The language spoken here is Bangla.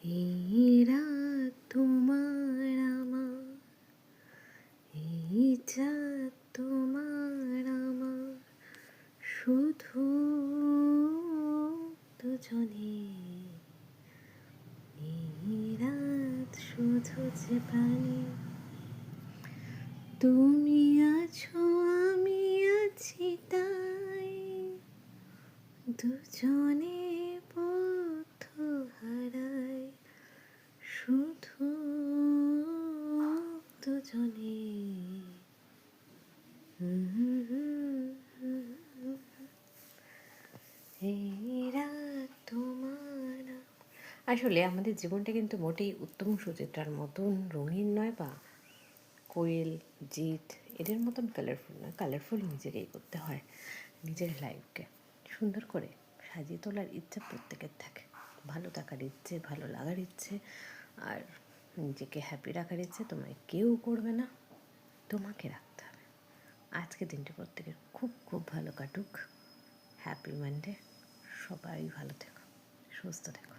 এই রাত তোমার আমার, এই চাঁদ তোমার আমার, শুধু দুজনে। এই রাত শুধু যে প্রাণী, তুমি আছো আমি আছি তাই, দুজনে পথ হারাই, শুধু দুজনে। এই রাত তোমার। আসলে আমাদের জীবনটা কিন্তু মোটেই উত্তম সুচিত্রার মতন রঙিন নয়, বা কোয়েল, জিৎ এদের মতন কালারফুল নয়। কালারফুল নিজেকেই করতে হয়, নিজের লাইফকে সুন্দর করে সাজিয়ে তোলার ইচ্ছা প্রত্যেকের থাকে। ভালো থাকার ইচ্ছে, ভালো লাগার ইচ্ছে, আর নিজেকে হ্যাপি রাখার ইচ্ছে তোমায় কেউ করবে না, তোমাকে রাখতে হবে। আজকে দিনটা প্রত্যেকের খুব খুব ভালো কাটুক। Happy Monday. সবাই ভালো থেকো, সুস্থ থেকো।